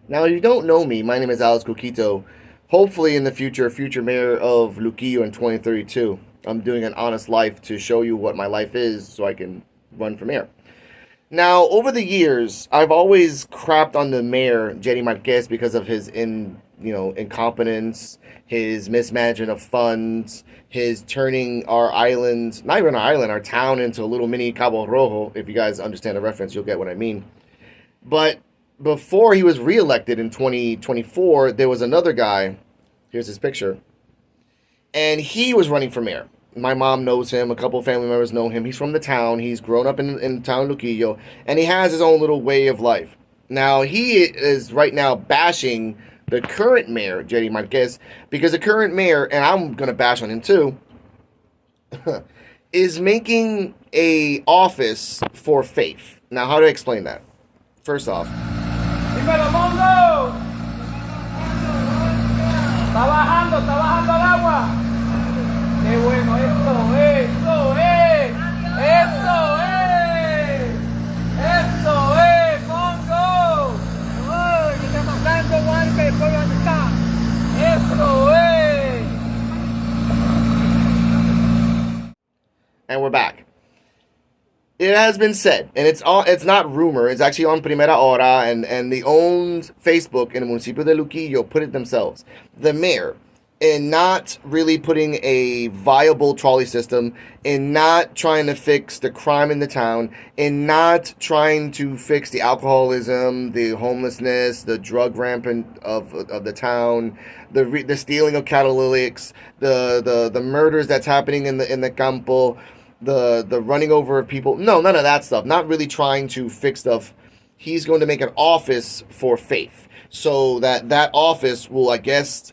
Now, if you don't know me, my name is Coquito. Hopefully, in the future mayor of Luquillo in 2032. I'm doing an honest life to show you what my life is so I can run for mayor. Now, over the years, I've always crapped on the mayor, Jerry Marquez, because of his incompetence, his mismanagement of funds, his turning our island, not even our island, our town into a little mini Cabo Rojo. If you guys understand the reference, you'll get what I mean. But before he was reelected in 2024, there was another guy. Here's his picture. And he was running for mayor. My mom knows him. A couple of family members know him. He's from the town. He's grown up in town Luquillo. And he has his own little way of life. Now, he is right now bashing the current mayor, Jerry Marquez, because the current mayor, and I'm going to bash on him too, is making a office for faith. Now, how do I explain that? First off, Dímelo, Mondo. Está bajando el agua. Qué bueno, eso es, Mondo. Uy, que está matando igual que el pueblo donde está. Eso es. and we're back. It has been said, and it's not rumor, it's actually on Primera Hora, and the owned Facebook in the municipio de Luquillo put it themselves. The mayor, in not really putting a viable trolley system, in not trying to fix the crime in the town, in not trying to fix the alcoholism, the homelessness, the drug rampant of the town, the stealing of catalytics, the murders that's happening in the campo, the running over of people. No, none of that stuff. Not really trying to fix stuff. He's going to make an office for faith, so that office will, I guess,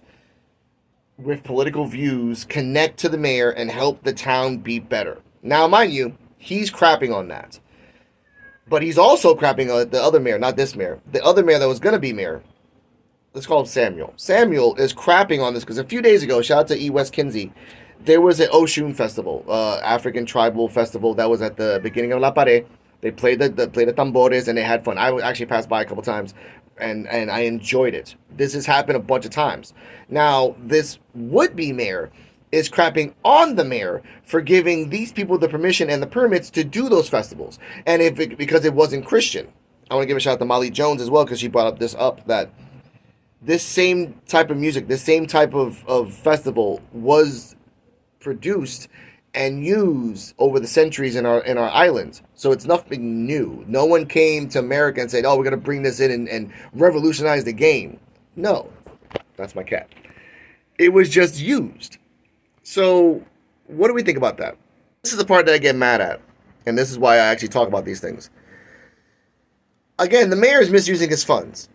with political views, connect to the mayor and help the town be better. Now, mind you, he's crapping on that. But he's also crapping on the other mayor, not this mayor. The other mayor that was going to be mayor, let's call him Samuel. Samuel is crapping on this because a few days ago, shout out to E. West Kinsey, there was an Oshun festival, African tribal festival that was at the beginning of La Pared. They played the tambores and they had fun. I actually passed by a couple times and I enjoyed it. This has happened a bunch of times. Now, this would-be mayor is crapping on the mayor for giving these people the permission and the permits to do those festivals. And because it wasn't Christian. I want to give a shout out to Molly Jones as well because she brought up that this same type of music, this same type of festival was produced and used over the centuries in our islands. So it's nothing new. No one came to America and said, oh, we're going to bring this in and revolutionize the game. No. That's my cat. It was just used. So what do we think about that? This is the part that I get mad at. And this is why I actually talk about these things. Again, the mayor is misusing his funds.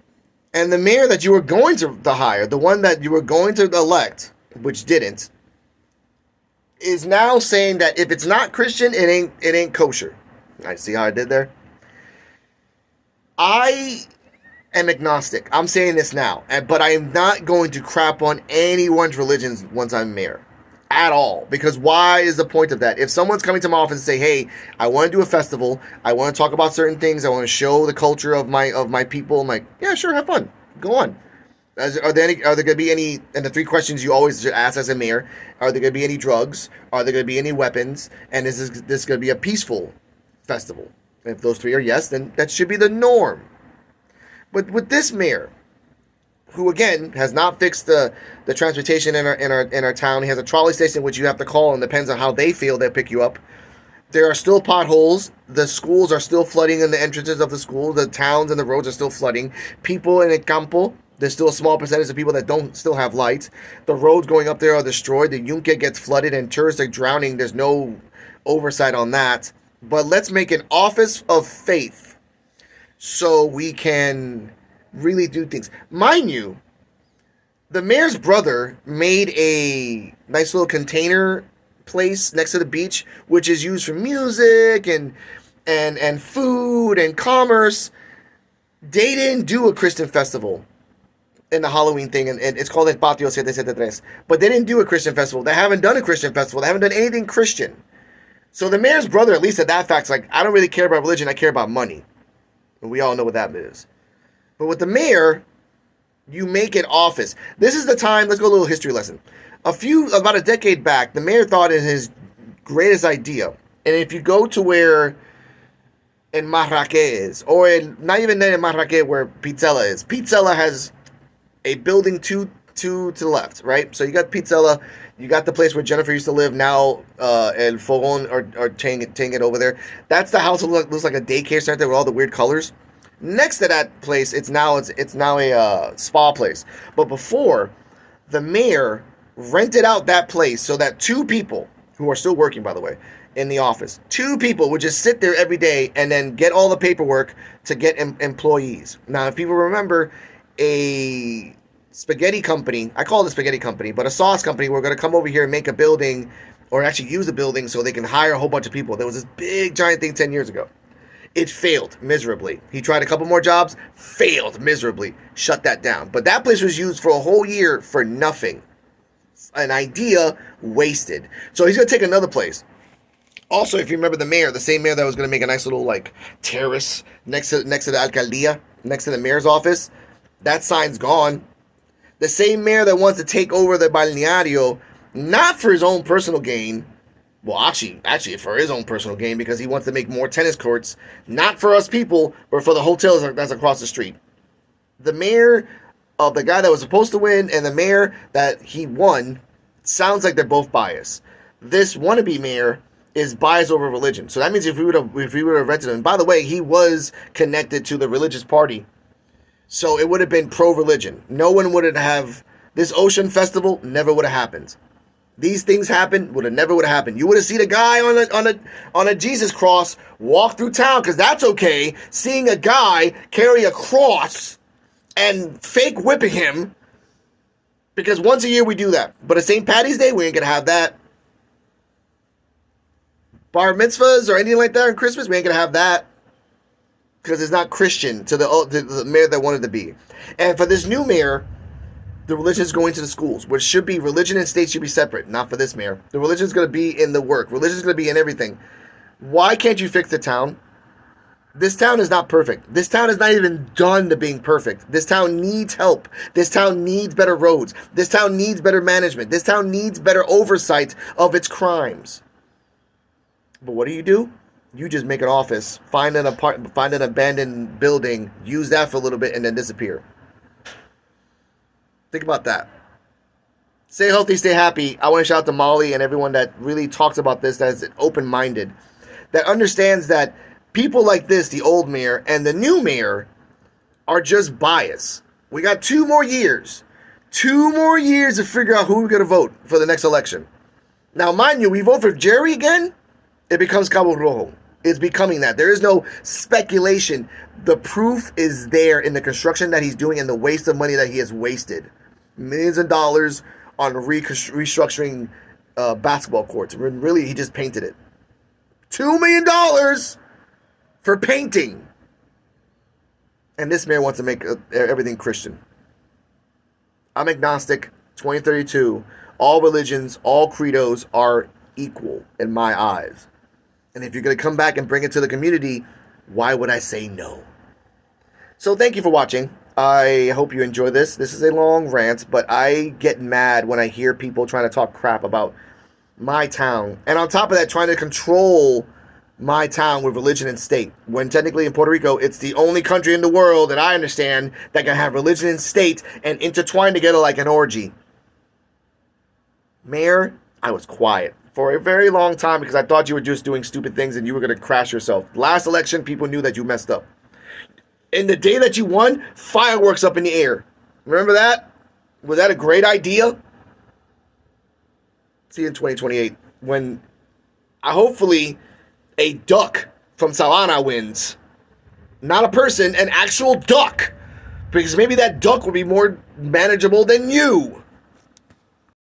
And the mayor that you were going to hire, the one that you were going to elect, which didn't, is now saying that if it's not Christian, it ain't kosher. I see how I did there. I am agnostic. I'm saying this now, but I am not going to crap on anyone's religions once I'm mayor at all. Because why is the point of that? If someone's coming to my office and say, "Hey, I want to do a festival. I want to talk about certain things. I want to show the culture of my people," I'm like, "Yeah, sure, have fun. Go on." Are there going to be any, and the three questions you always ask as a mayor, are there going to be any drugs? Are there going to be any weapons? And is this going to be a peaceful festival? And if those three are yes, then that should be the norm. But with this mayor, who again has not fixed the transportation in our town, he has a trolley station which you have to call, and depends on how they feel, they'll pick you up. There are still potholes. The schools are still flooding in the entrances of the schools. The towns and the roads are still flooding. People in the campo, there's still a small percentage of people that don't still have lights. The roads going up there are destroyed. The Yunque gets flooded and tourists are drowning. There's no oversight on that. But let's make an office of faith so we can really do things. Mind you, the mayor's brother made a nice little container place next to the beach, which is used for music and food and commerce. They didn't do a Christian festival in the Halloween thing, and it's called El Patio 773. But they didn't do a Christian festival. They haven't done a Christian festival. They haven't done anything Christian. So the mayor's brother, at least at that fact's like, I don't really care about religion. I care about money. And we all know what that is. But with the mayor, You make it office. This is the time. Let's go a little history lesson. About a decade back, the mayor thought it his greatest idea. And if you go to where in Marrakech or not even in Marrakech where Pizzella is, Pizzella has a building to the left, right? So you got Pizzella, you got the place where Jennifer used to live. Now, El Fogon or Tanget over there. That's the house that looks like a daycare center with all the weird colors. Next to that place, it's now a spa place. But before, the mayor rented out that place so that two people who are still working, by the way, in the office, two people would just sit there every day and then get all the paperwork to get employees. Now, if people remember, a spaghetti company, I call it a spaghetti company, but a sauce company, we're going to come over here and make a building or actually use a building so they can hire a whole bunch of people. There was this big giant thing 10 years ago. It failed miserably. He tried a couple more jobs, failed miserably, shut that down. But that place was used for a whole year for nothing. An idea wasted. So he's going to take another place. Also, if you remember the mayor, the same mayor that was going to make a nice little like terrace next to the alcaldía, next to the mayor's office, that sign's gone. The same mayor that wants to take over the balneario, not for his own personal gain, well, actually for his own personal gain, because he wants to make more tennis courts, not for us people, but for the hotels that's across the street. The mayor of the guy that was supposed to win and the mayor that he won sounds like they're both biased. This wannabe mayor is biased over religion. So that means if we would have rented him, and by the way, he was connected to the religious party, so it would have been pro-religion. No one would have, this ocean festival never would have happened. These things never would have happened. You would have seen a guy on a Jesus cross walk through town, because that's okay. Seeing a guy carry a cross and fake whipping him, because once a year we do that. But at St. Patty's Day, we ain't gonna have that. Bar mitzvahs or anything like that on Christmas, we ain't gonna have that, because it's not Christian to the mayor that wanted to be. And for this new mayor, the religion is going to the schools, which should be, religion and state should be separate, not for this mayor. The religion is going to be in the work. Religion is going to be in everything. Why can't you fix the town? This town is not perfect. This town is not even done to being perfect. This town needs help. This town needs better roads. This town needs better management. This town needs better oversight of its crimes. But what do? You just make an office, find an abandoned building, use that for a little bit, and then disappear. Think about that. Stay healthy, stay happy. I want to shout out to Molly and everyone that really talks about this, that is open-minded, that understands that people like this, the old mayor and the new mayor, are just biased. We got 2 more years. 2 more years to figure out who we're going to vote for the next election. Now, mind you, we vote for Jerry again, it becomes Cabo Rojo. It's becoming that. There is no speculation. The proof is there in the construction that he's doing and the waste of money that he has wasted. Millions of dollars on restructuring basketball courts. Really, he just painted it. $2 million for painting. And this mayor wants to make everything Christian. I'm agnostic. 2032. All religions, all credos are equal in my eyes. And if you're going to come back and bring it to the community, why would I say no? So thank you for watching. I hope you enjoy this. This is a long rant, but I get mad when I hear people trying to talk crap about my town. And on top of that, trying to control my town with religion and state. When technically in Puerto Rico, it's the only country in the world that I understand that can have religion and state and intertwine together like an orgy. Mayor, I was quiet for a very long time because I thought you were just doing stupid things and you were going to crash yourself. Last election, people knew that you messed up. In the day that you won, fireworks up in the air. Remember that? Was that a great idea? See you in 2028 when hopefully a duck from Savannah wins. Not a person, an actual duck. Because maybe that duck will be more manageable than you.